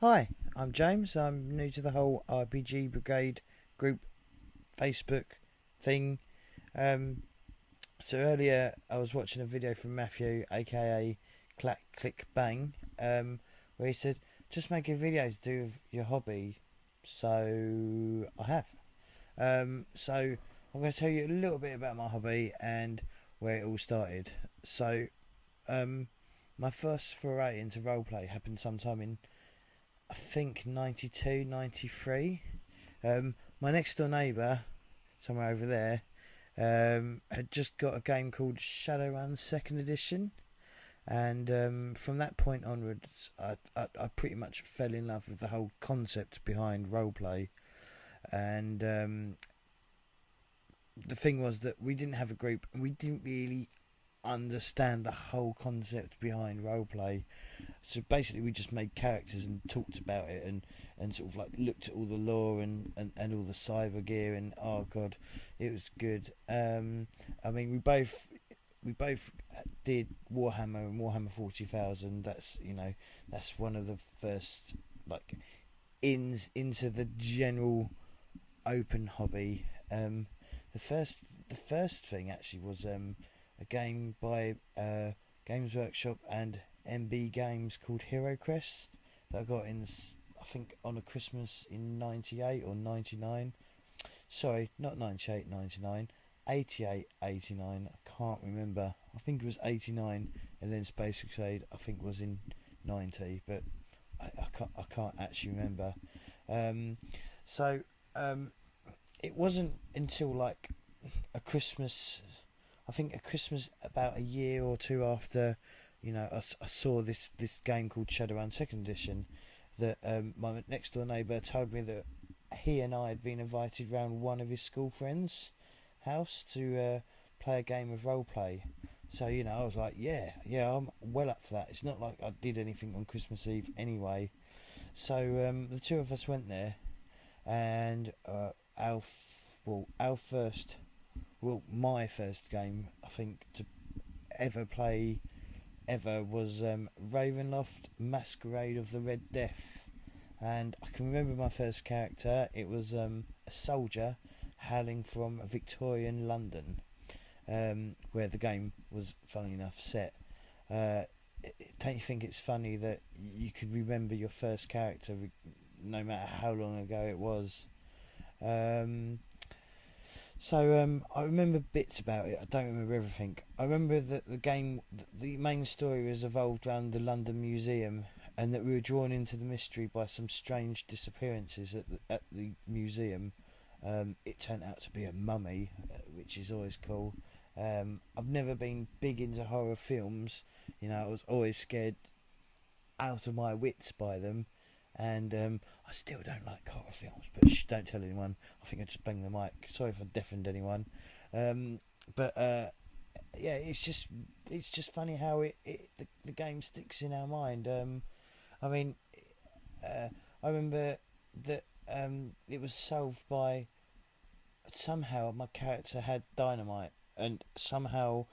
Hi, I'm James. I'm new to the whole RPG Brigade group Facebook thing. Um, so earlier I was watching a video from Matthew, aka Clack Click Bang, where he said, "Just make a video to do with your hobby." So I have. So I'm going to tell you a little bit about my hobby and where it all started. So um, my first foray into roleplay happened sometime in I think 92, 93. My next door neighbour, somewhere over there, had just got a game called Shadowrun Second Edition, and from that point onwards, I pretty much fell in love with the whole concept behind roleplay. And the thing was that we didn't have a group, and we didn't really understand the whole concept behind roleplay. So basically, we just made characters and talked about it, and sort of like looked at all the lore and all the cyber gear, and oh god, it was good. I mean, we both did Warhammer and Warhammer 40,000. That's one of the first like ins into the general open hobby. The first thing actually was a game by Games Workshop and MB Games called Hero Crest that I got in, I think, on a Christmas in 98 or 99. Sorry, not 98, 99. 88, 89. I can't remember. I think it was 89, and then Space Crusade I think was in 90, but I can't actually remember. Um, so it wasn't until like a Christmas, I think a Christmas about a year or two after, I saw this game called Shadowrun Second Edition, that my next door neighbour told me that he and I had been invited round one of his school friends' house to play a game of role play. So I was like, yeah, I'm well up for that. It's not like I did anything on Christmas Eve anyway. So the two of us went there, and our first, well, my first game, I think, to ever play ever was Ravenloft Masquerade of the Red Death. And I can remember my first character. It was a soldier hailing from Victorian London, where the game was, funnily enough, set. Uh, don't you think it's funny that you could remember your first character no matter how long ago it was? Um, I remember bits about it. I don't remember everything. I remember that the main story was evolved around the London Museum, and that we were drawn into the mystery by some strange disappearances at the museum. It turned out to be a mummy, which is always cool. I've never been big into horror films. I was always scared out of my wits by them, and I still don't like horror films. But don't tell anyone. I think I just banged the mic. Sorry if I deafened anyone. But yeah, it's just funny how the game sticks in our mind. I mean, I remember that it was solved by somehow my character had dynamite, and somehow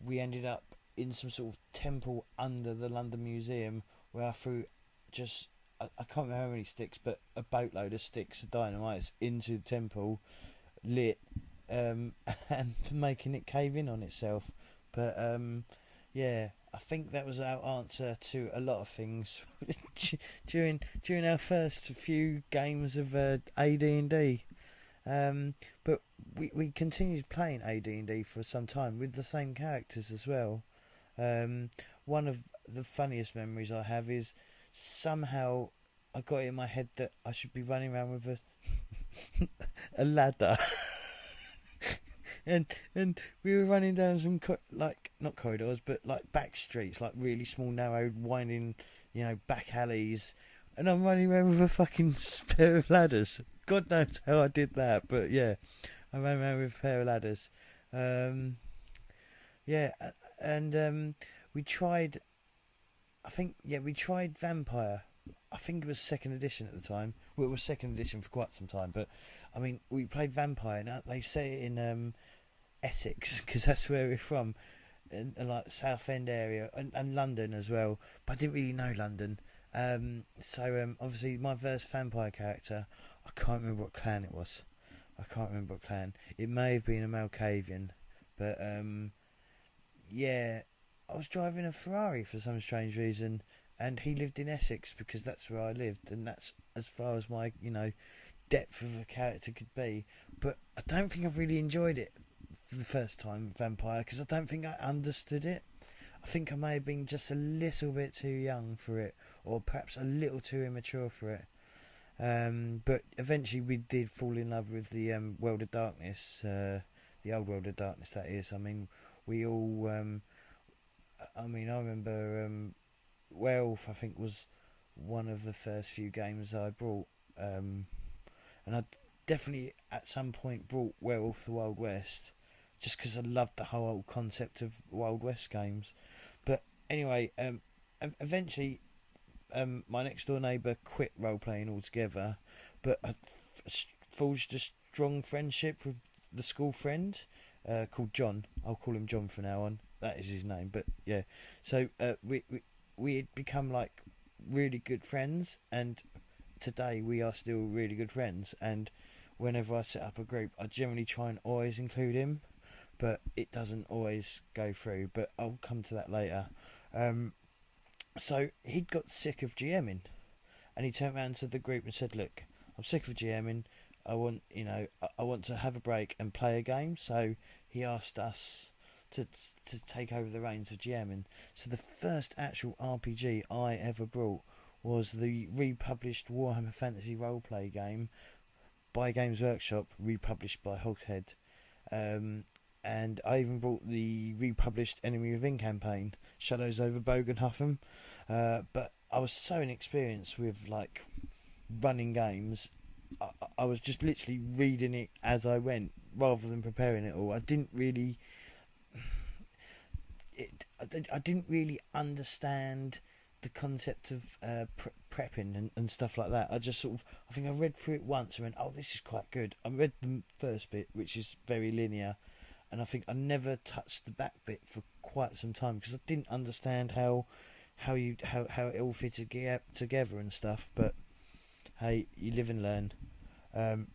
we ended up in some sort of temple under the London Museum where I threw just I can't remember how many sticks, but a boatload of sticks of dynamite into the temple, lit, and making it cave in on itself. But yeah, I think that was our answer to a lot of things during our first few games of AD&D. But we continued playing AD&D for some time with the same characters as well. One of the funniest memories I have is somehow I got it in my head that I should be running around with a ladder, and we were running down some like not corridors but like back streets, like really small, narrow, winding, back alleys, and I'm running around with a fucking pair of ladders. God knows how I did that, but yeah, I ran around with a pair of ladders. Um, yeah, and we tried. I think we tried Vampire. I think it was second edition at the time. Well, it was second edition for quite some time, but I mean, we played Vampire. Now they say it in Essex because that's where we're from, and like South End area and London as well. But I didn't really know London. Obviously my first vampire character, I can't remember what clan it was. I can't remember what clan. It may have been a Malkavian, but yeah, I was driving a Ferrari for some strange reason, and he lived in Essex because that's where I lived, and that's as far as my depth of a character could be. But I don't think I've really enjoyed it for the first time, Vampire, because I don't think I understood it. I think I may have been just a little bit too young for it, or perhaps a little too immature for it. But eventually we did fall in love with the World of Darkness, the old World of Darkness, that is. I mean, we all. I remember Werewolf, I think, was one of the first few games I brought. And I definitely at some point brought Werewolf the Wild West, just because I loved the whole concept of Wild West games. But anyway, eventually, my next door neighbour quit role playing altogether, but I forged a strong friendship with the school friend called John. I'll call him John from now on. That is his name. But yeah, so we had become like really good friends, and today we are still really good friends. And whenever I set up a group, I generally try and always include him, but it doesn't always go through. But I'll come to that later. So he'd got sick of GMing, and he turned around to the group and said, "Look, I'm sick of GMing. I want, I want to have a break and play a game." So he asked us to take over the reins of GMing. So the first actual RPG I ever brought was the republished Warhammer Fantasy roleplay game by Games Workshop, republished by Hogshead. And I even brought the republished Enemy Within campaign, Shadows over Bogenhuffen. But I was so inexperienced with like running games. I was just literally reading it as I went rather than preparing it all. I didn't really I didn't really understand the concept of prepping and stuff like that. I just I think I read through it once and went, "Oh, this is quite good." I read the first bit, which is very linear, and I think I never touched the back bit for quite some time because I didn't understand how it all fitted together and stuff. But hey, you live and learn. I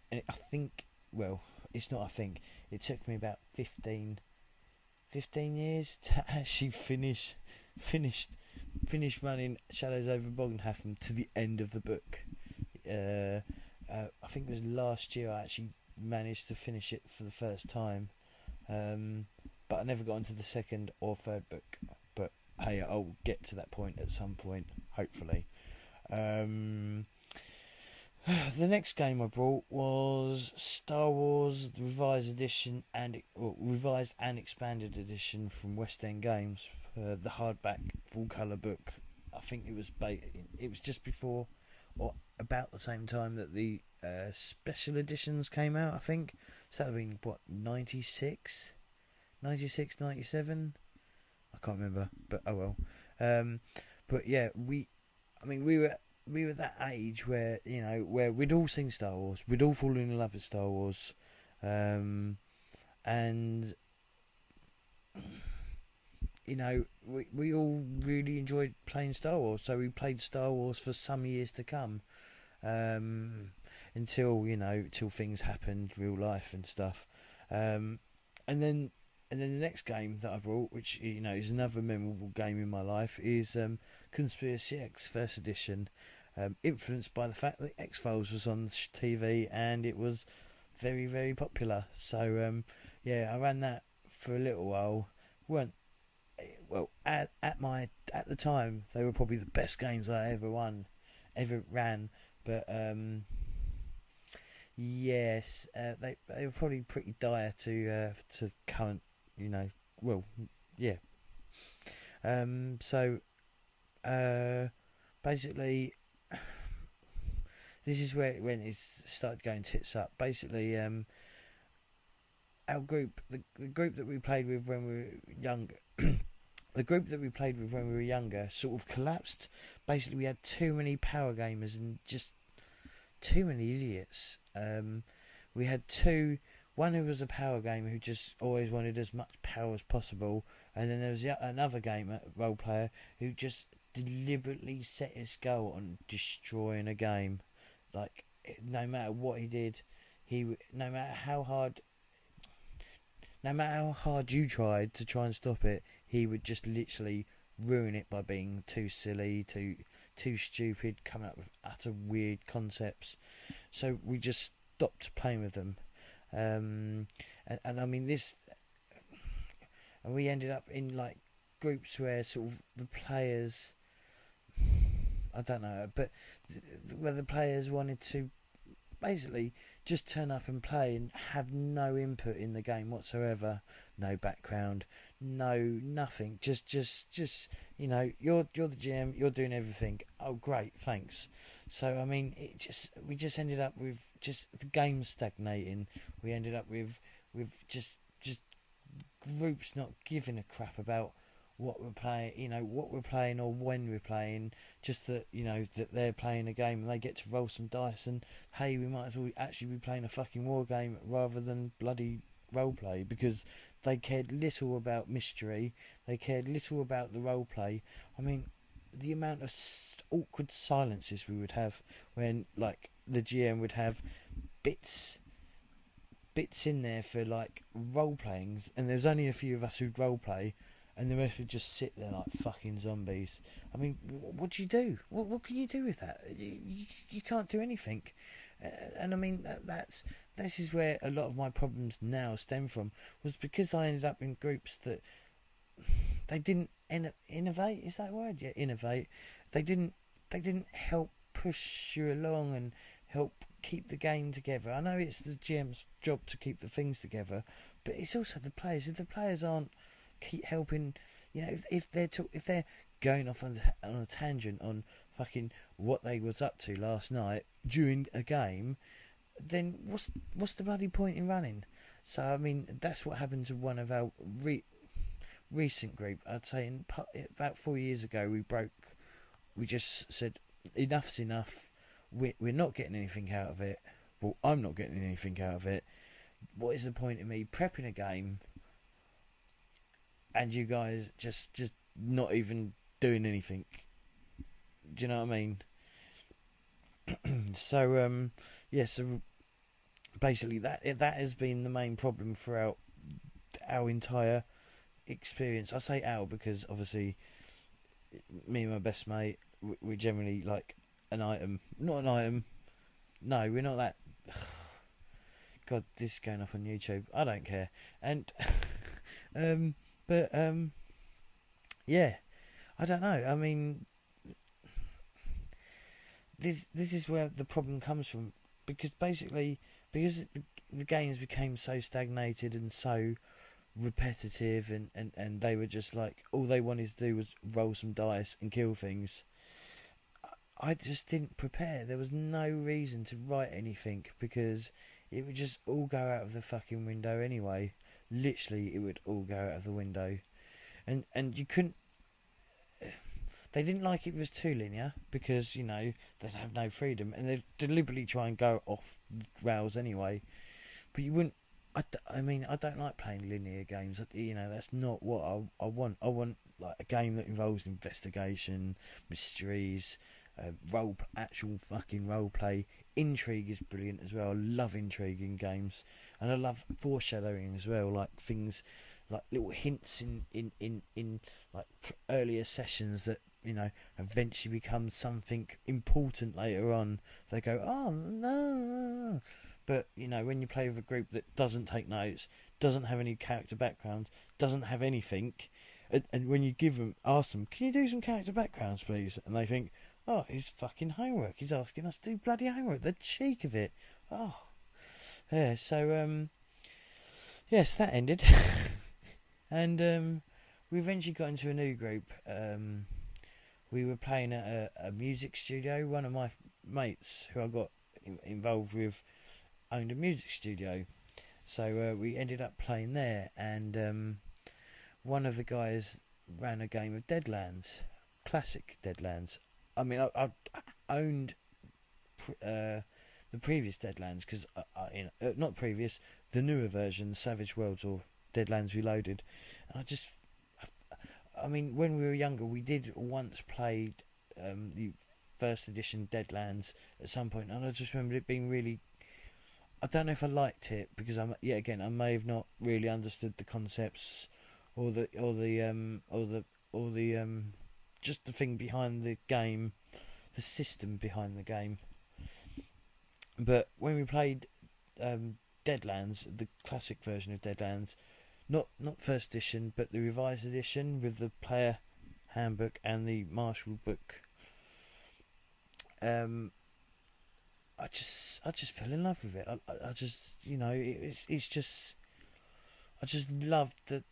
think, well, it's not. I think it took me about 15 years to actually finish running Shadows over Bogenhafen to the end of the book. I think it was last year I actually managed to finish it for the first time, but I never got into the second or third book. But hey, I'll get to that point at some point, hopefully. The next game I brought was Star Wars the revised and expanded edition from West End Games, the hardback full colour book. I think it was just before or about the same time that the special editions came out. I think so. That would have been what, 96, 97. I can't remember, but oh well. But yeah, we were that age where where we'd all seen Star Wars, we'd all fallen in love with Star Wars, and we all really enjoyed playing Star Wars. So we played Star Wars for some years to come, until things happened, real life and stuff, and then the next game that I brought, which is another memorable game in my life, is Conspiracy X First Edition, influenced by the fact that X-Files was on TV and it was very, very popular. So I ran that for a little while. Weren't well at the time they were probably the best games I ever ran, but yes, they were probably pretty dire to current so basically this is when it started going tits up. Basically, our group, the group that we played with when we were younger, sort of collapsed. Basically, we had too many power gamers and just too many idiots. We had one who was a power gamer who just always wanted as much power as possible, and then there was another gamer, role player, who just deliberately set his goal on destroying a game. Like, no matter what he did, no matter how hard, no matter how hard you tried to try and stop it, he would just literally ruin it by being too silly, too stupid, coming up with utter weird concepts. So we just stopped playing with them. And I mean this, and we ended up in like groups where sort of the players, I don't know, but where the players wanted to basically just turn up and play and have no input in the game whatsoever, no background, no nothing. Just you're the GM, you're doing everything. Oh, great, thanks. So I mean, we just ended up with just the game stagnating. We ended up with just groups not giving a crap about what we're playing or when we're playing. Just that that they're playing a game and they get to roll some dice, and hey, we might as well actually be playing a fucking war game rather than bloody roleplay, because they cared little about mystery, they cared little about the roleplay. I mean, the amount of awkward silences we would have when like the GM would have bits in there for like role playing, and there's only a few of us who'd role play, and the rest would just sit there like fucking zombies. I mean, what do you do? What can you do with that? You can't do anything. And I mean, this is where a lot of my problems now stem from, was because I ended up in groups that they didn't innovate. Is that a word? Yeah, innovate. They didn't help push you along and help keep the game together. I know it's the GM's job to keep the things together, but it's also the players. If the players aren't keep helping, if they're going off on a tangent on fucking what they was up to last night during a game, then what's the bloody point in running? So I mean, that's what happened to one of our recent group. I'd say about 4 years ago, we just said enough's enough. We're not getting anything out of it. Well, I'm not getting anything out of it. What is the point in me prepping a game and you guys just not even doing anything? Do you know what I mean? So so basically that has been the main problem throughout our entire experience. I say our because obviously me and my best mate, we're generally like an item. Not an item. No, we're not that. God, this is going up on YouTube. I don't care. And yeah, I don't know. I mean, this is where the problem comes from, because basically because the games became so stagnated and so repetitive, and they were just like, all they wanted to do was roll some dice and kill things. I just didn't prepare. There was no reason to write anything, because it would just all go out of the fucking window anyway. Literally, it would all go out of the window. And you couldn't... They didn't like it was too linear, because, they'd have no freedom, and they'd deliberately try and go off the rails anyway. But you wouldn't... I mean, I don't like playing linear games. That's not what I want. I want like a game that involves investigation, mysteries, actual fucking role play. Intrigue is brilliant as well. I love intrigue in games, and I love foreshadowing as well, like things like little hints in like earlier sessions that eventually become something important later on. They go, oh no. But when you play with a group that doesn't take notes, doesn't have any character backgrounds, doesn't have anything, and when you ask them, can you do some character backgrounds please, and they think, oh, it's fucking homework, he's asking us to do bloody homework, the cheek of it. Oh yeah. So yes, that ended. And we eventually got into a new group. We were playing at a music studio. One of my mates who I got involved with owned a music studio, so we ended up playing there, and one of the guys ran a game of Deadlands, classic Deadlands. I mean, I owned the previous Deadlands, because not previous, the newer version, Savage Worlds or Deadlands Reloaded, and I mean, when we were younger, we did once played the first edition Deadlands at some point, and I just remember it being really. I don't know if I liked it because I may have not really understood the concepts or the just the thing behind the game, the system behind the game. But when we played Deadlands, the classic version of Deadlands, not first edition, but the revised edition with the player handbook and the martial book. I just fell in love with it. I just it's just I just loved the.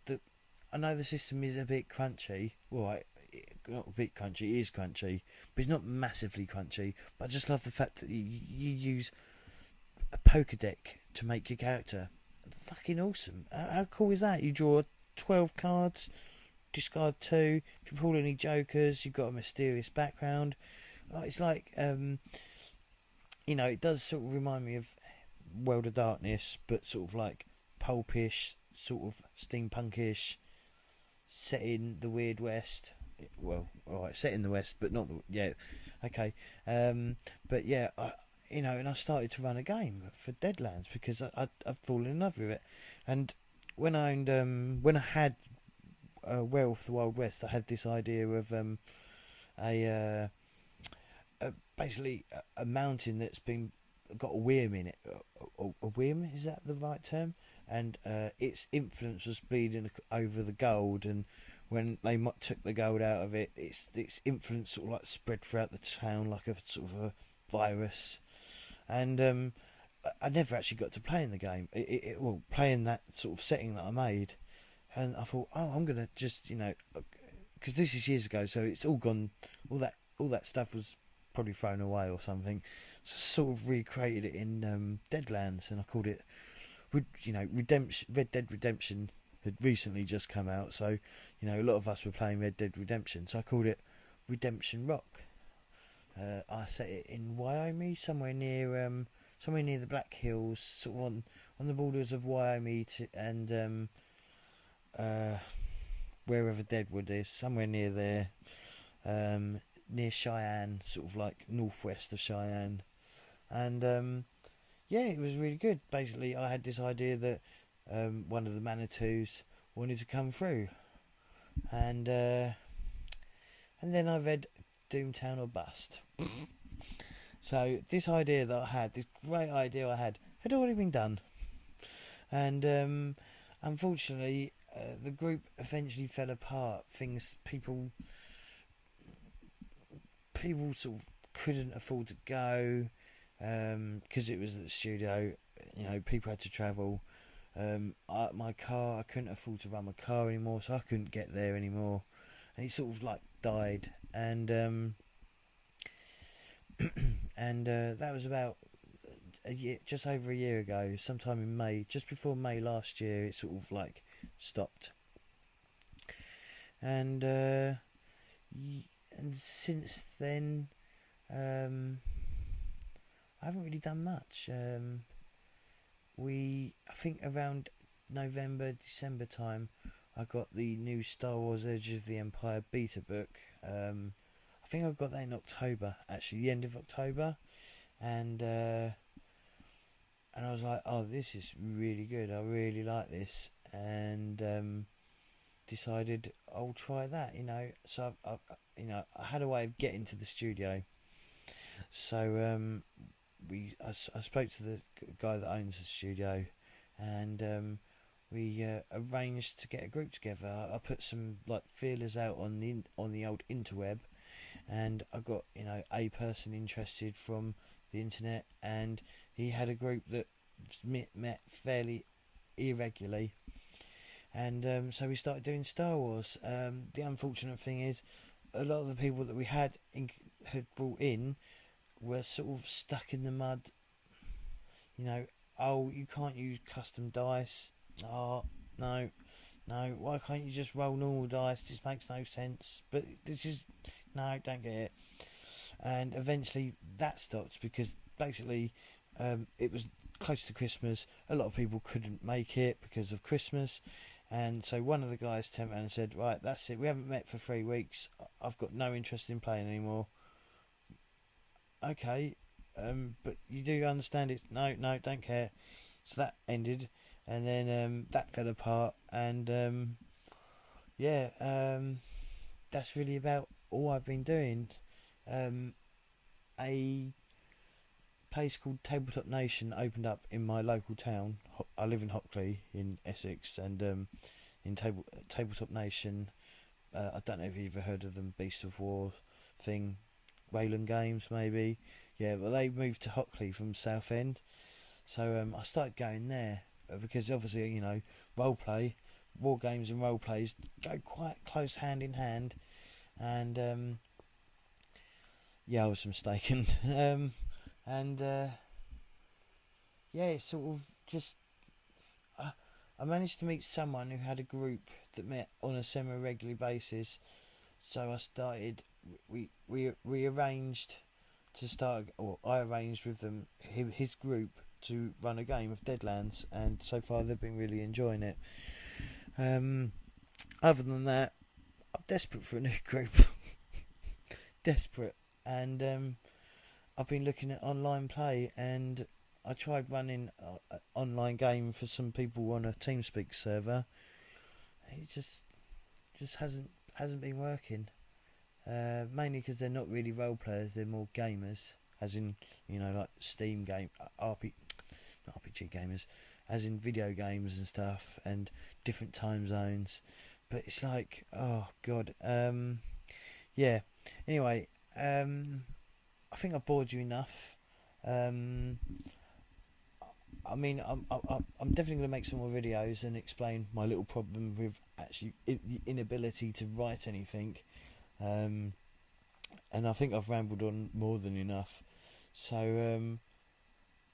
I know the system is a bit crunchy. Well, not a bit crunchy. It is crunchy, but it's not massively crunchy. But I just love the fact that you use a poker deck to make your character. Fucking awesome! How cool is that? You draw 12 cards, discard 2. If you pull any jokers, you've got a mysterious background. It's like it does sort of remind me of World of Darkness, but sort of like pulpish, sort of steampunkish, set in the Weird West. Well, alright, set in the West, but not the okay. But yeah, and I started to run a game for Deadlands because I've fallen in love with it, and when I had Werewolf the Wild West, I had this idea of basically a mountain that's got a worm in it. A worm, is that the right term? And its influence was bleeding over the gold, and when they took the gold out of it, its influence sort of like spread throughout the town like a sort of a virus. And I never actually got to play in the game. Play in that sort of setting that I made, and I thought, I'm gonna just because this is years ago, so it's all gone. All that stuff was probably thrown away or something. So I sort of recreated it in Deadlands, and I called it, Redemption. Red Dead Redemption had recently just come out, so a lot of us were playing Red Dead Redemption. So I called it Redemption Rock. I set it in Wyoming, somewhere near the Black Hills, sort of on the borders of Wyoming and wherever Deadwood is, somewhere near there. Near Cheyenne, sort of like northwest of Cheyenne, and it was really good. Basically, I had this idea that one of the Manitous wanted to come through, and then I read Doomtown or Bust. So this idea that I had, this great idea I had already been done, and unfortunately, the group eventually fell apart. People sort of couldn't afford to go because it was at the studio. People had to travel. My car, I couldn't afford to run my car anymore, so I couldn't get there anymore, and it sort of like died. And that was about a year, just over a year ago, sometime in May, just before May last year. It sort of like stopped, and since then, I haven't really done much. I think around November, December time, I got the new Star Wars Edge of the Empire beta book. I think I got that in October, actually, the end of October, and I was like, oh, this is really good. I really like this, and decided I'll try that. So I had a way of getting to the studio. So I spoke to the guy that owns the studio, and we arranged to get a group together. I put some like feelers out on the old interweb, and I got a person interested from the internet, and he had a group that met fairly irregularly. And so we started doing Star Wars. The unfortunate thing is, a lot of the people that we had brought in were sort of stuck in the mud. You can't use custom dice. Oh, no, why can't you just roll normal dice? This makes no sense. But don't get it. And eventually that stopped because basically it was close to Christmas. A lot of people couldn't make it because of Christmas. And so one of the guys turned around and said, right, that's it, we haven't met for 3 weeks, I've got no interest in playing anymore. Okay, but you do understand it? No, no, don't care. So that ended, and then that fell apart, and yeah, that's really about all I've been doing. A place called Tabletop Nation opened up in my local town. I live in Hockley in Essex, and in Tabletop Nation, I don't know if you've ever heard of them, Beast of War thing, Wayland Games maybe. Yeah, but they moved to Hockley from Southend, so I started going there because obviously role play, war games and role plays go quite close hand in hand, and yeah, I was mistaken. And yeah, it's sort of just I managed to meet someone who had a group that met on a semi-regular basis, so I started. We arranged to start, or I arranged with them his group to run a game of Deadlands, and so far they've been really enjoying it. Other than that, I'm desperate for a new group. Desperate, and I've been looking at online play, and I tried running an online game for some people on a TeamSpeak server. It just hasn't been working. Mainly because they're not really role players; they're more gamers, as in like Steam game not RPG gamers, as in video games and stuff, and different time zones. But it's like, oh god, yeah. Anyway, I think I've bored you enough. I mean, I'm definitely going to make some more videos and explain my little problem with actually the inability to write anything. And I think I've rambled on more than enough. So,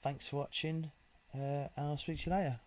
thanks for watching. I'll speak to you later.